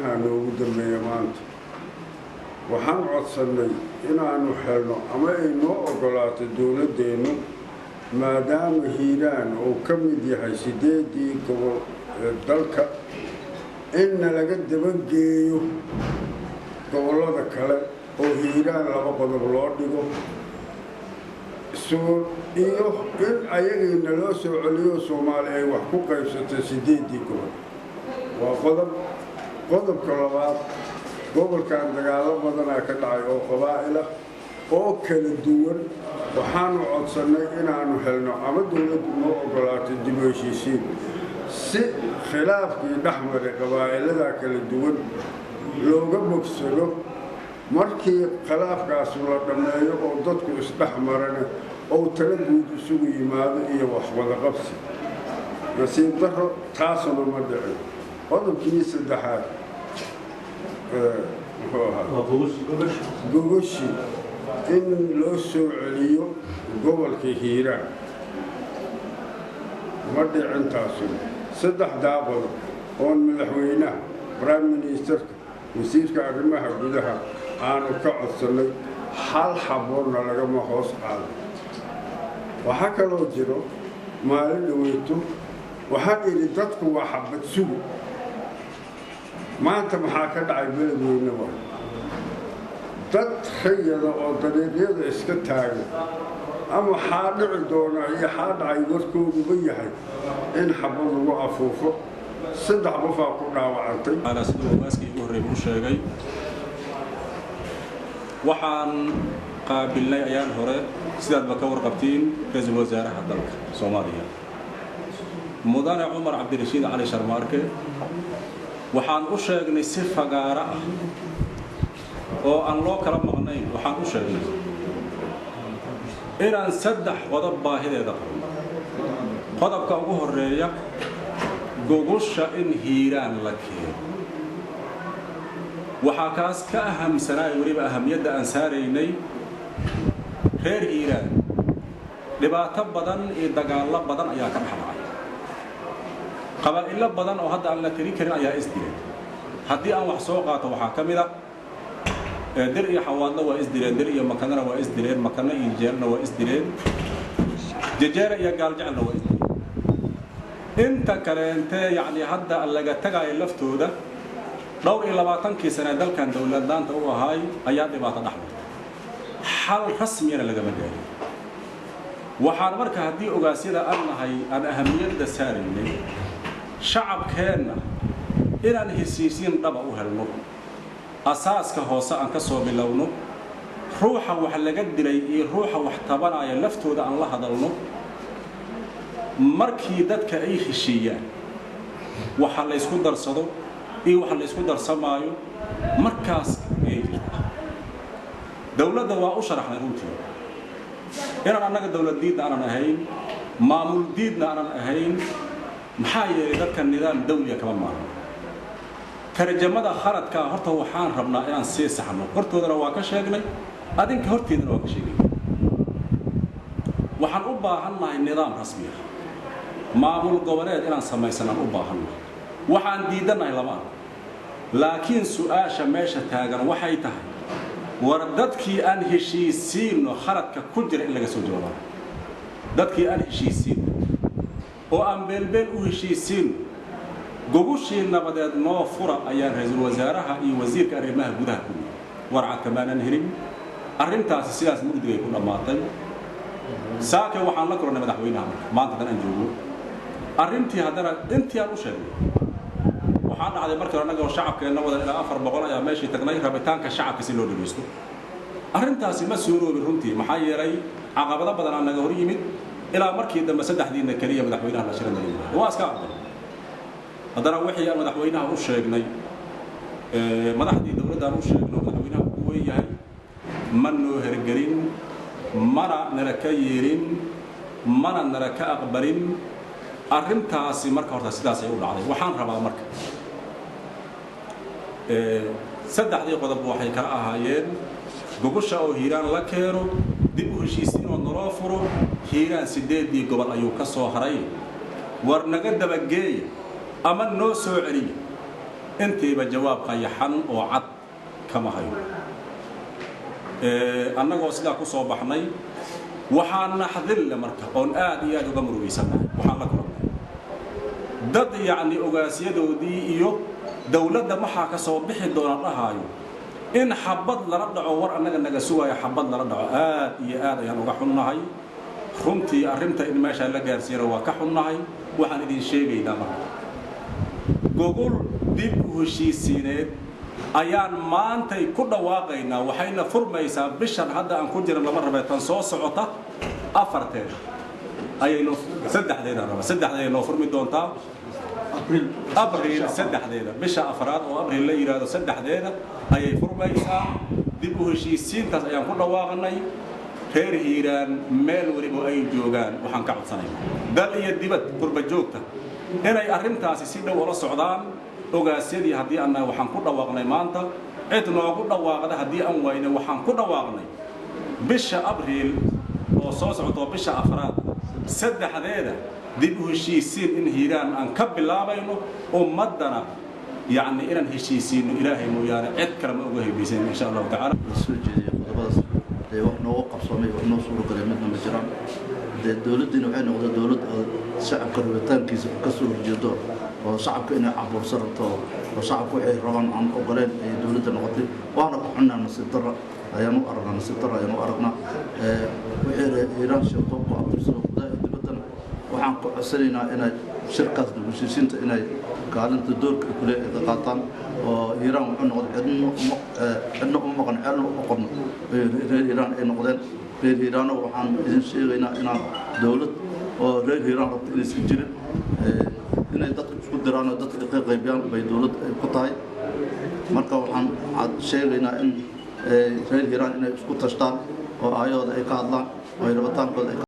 madaxweynaha noogu dambeeya maanta waxaan codsannay inaanu helno ama ay noo oggolaato dowladdeennu maadaama hiiraan uu ka mid yahay 8 gobol ee dalka inna laga dabageeyo gobollada kale oo hiiraan 2 qodob loo dhigo iyo in ayagiina loo soo celiyo Soomaali ay wax ku qaybsato 8 gobol waa qodobka labaad gobolkan dagaalo badan ka dhacay oo qabaa'il ah oo kala duwan waxaanu codsannay inaanu helno ama dowladdu noo oggolaato dib u heshiisiin si khilaafkii dhexmaray qabaa'ilada kala duwan looga bogsado markii khilaafkaas la dhameeyo oo dadku isdhexmarana oo tala guud isugu yimaado iyo wax wada qabsi nasiib darro taasuna ma dhicin qodobkii saddexaad gogoshi in loo soo celiyo gobolka hiiraan ma dhicin taasuna 3 qodob oo madaxweynaha prime ministerka wasiirka arrimaha gudaha aanu ka codsannay hal xaboorna lagama hoos qaado waxaa kaloo jiro maalin dhaweyto waxaan idhi dadku waa xabad sugu maanta maxaa ka dhacay beledweynaba dad rayada oo dariiqyada iska taagan ama xaa dhici doona iyo xaa dhacay warkooduba yahay in xabad lagu afuufo 3 qofaa ku dhaawacantay ana sidoo waaskii ugu horreeyay uu sheegay waxaan qaabilnay ayaan hore sidaad ka warqabtiin ra'iisul wasaaraha dalka Soomaaliya mudane Umar Abdirashiid Ali Sharmaarke waxaan u sheegnay si fagaara ah oo aan loo kala maqnayn waxaan u sheegnay inaan 3 qodob baahideeda qodobka ugu horeeya gogosha in hiiraan la keeno waxa kaas ka ahamsanay waliba ahamiyada aan saaraynay reer hiiraan dhibaato badan iyo dagaalo badan ayaa ka dhaxlay qabaa'ilo badan oo hadda aan la tiri karin ayaa isdiray haddii aan wax soo qaato waxa kamid ah dir iyo xawaadna waa isdireen dir iyo makanana waa isdireen makana iyo jeerna waa isdireen jejeera iyo gaaljacelna waa isdireen inta kaleente yani hadda laga tagay laftooda dhowr iyo 20 sano dalkan dawladdaanta u ahay ayaa dhibaato dhaxlay xal rasmi ah laga magaalay waxaan marka haddii ogaasyada aan nahay aan ahamiyada saaraynay shacabkeena inaan heshiisiin dhaba u helno asaaska hoose aan ka soo bilowno ruuxa wax laga dilay iyo ruuxa wax tabanaya laftooda aan la hadalno markii dadka ay heshiiyaan waxa la isku darsado iyo waxa la isku darsamaayo markaas ay dawladda waa u sharaxnay runtii inaan annaga dawladdiidna aanan ahayn maamul diidna aanan ahayn maxaa yeelay dadka nidaam dawliga kama maahan tarjamada khaladka horta waxaan rabnaa inaan sii saxno hortoodana waa ka sheegnay adinka horteedana waa ka sheegnay waxaan u baahannahay nidaam rasmi ah maamul goboleed inaan samaysanaan u baahannahay waxaan diidanahay lama laakiin su'aasha meesha taagan waxay tahay war dadkii aan heshiisiino khaladka ku jira in laga soo jawaabo dadkii aan heshiisiin oo aan beelbeel u heshiisiin gogushii nabadeed noo fura ayaa ra'iisul wasaaraha iyo wasiirka arrimaha gudaha ku warcad kamaanan helin arrintaasi sidaas mugdigay ku dhamaatay saaka waxaan la kulannay madaxweynaha maanta dan aan joogo arrintii haddana intii aan u sheegnay waxaan dhacday markii annaga shacabkeena wada ilaa 400 ayaa meeshii tagnay rabitaanka shacabka si loo dhageysto arrintaasi ma suuroobin runtii maxaa yeelay caqabado badan aan naga hor yimid ilaa markii dambe 3 diina kaliya madaxweynaha la shirin waa iska aqbal haddana wixii aan madaxweynaha u sheegnay madaxdii dawladda u sheegnay madaxweynaha uu weeyahay ma noo hergelin mana nala ka yeerin mana nala ka aqbalin arrintaasi marka horta sidaas ay u dhacday waxaan rabaa marka 3 qodob waxay kala ahaayeen gogosha oo hiiraan la keeno dib u heshiisiin oo naloo furo hiiraan 8 gobol ayuu ka soo haray war naga dabageey ama noo soo celiyo intiiba jawaab qayaxan oo cad kama hayo annagoo sidaa ku soo baxnay waxaan naxdille marka oon aad iyo aad uga murugaysanahay waxaan la kulannay dad yacni ogaasyadoodii iyo dawladda maxaa ka soo bixi doona dhahaayo in xabad lala dhaco war annaga naga sugaya xabad lala dhaco aad iyo aad ayaan uga xunnahay runtii arrinta in meesha la gaarsiiyana waa ka xunnahay waxaan idin sheegaynaa marka gogol dib u heshiisiineed ayaan maantay ku dhawaaqaynaa waxayna furmaysaa bishan hadda aan ku jiran lama rabeetan soo socota afarteeda ayaynu saddexdeeda noo furmi doontaa abriil saddexdeeda bisha afraad oo abriil la yiraahdo saddexdeeda ayay furmaysaa dib u heshiisiintaas ayaan ku dhawaaqnay reer hiiraan meel waliba ay joogaan waxaan ka codsanaynaa dal iyo dibad qurba joogta inay arrintaasi si dhow ula socdaan ogaasyadii haddii annaga waxaan ku dhawaaqnay maanta cid noogu dhawaaqda haddii aan wayne waxaan ku dhawaaqnay bisha abriil oo soo socdo bisha afraad saddexdeeda dib u heshiisiin in hiiraan aan ka bilaabayno ummadana yacni inaan heshiisiino ilaahay mooyaane cid kale ma uga hebaysan insha allahu tacaala soo jeediyo qodobadaas dee wax noogu qabsoomay wax noo suuro galay midna ma jiraan dee dawladdiina waxay noqday dawlad oo shacabka rabitaankiisa ka soo horjeedo oo shacabka inay cabursan rabto oo shacabku waxay rabaan aan ogoleen ay dawladda noqotay waana ku xunnaa nasiib darra ayaan u aragnaa wixii hiiraan sheegto ku abtirsado gudaha dibaddana waxaan ku codsanaynaa inay shirkaas dib u heshiisiinta inay kaalinta doorka kule ka qaataan oo hiiraan wuxuu noqday cidna uma maqan ceelna uma qorno reer hiiraan ay noqdeen reer hiiraano waxaan idin sheegaynaa inaan dawlad oo reer hiiraan rabto inaysan jirin inay dadka isku diraan oo dadka ka qaybiyaan bay dawlad ay ku tahay marka waxaan sheegaynaa in reer hiiraan inay isku tashtaan oo ayooda ay ka hadlaan oo ay rabitaankooda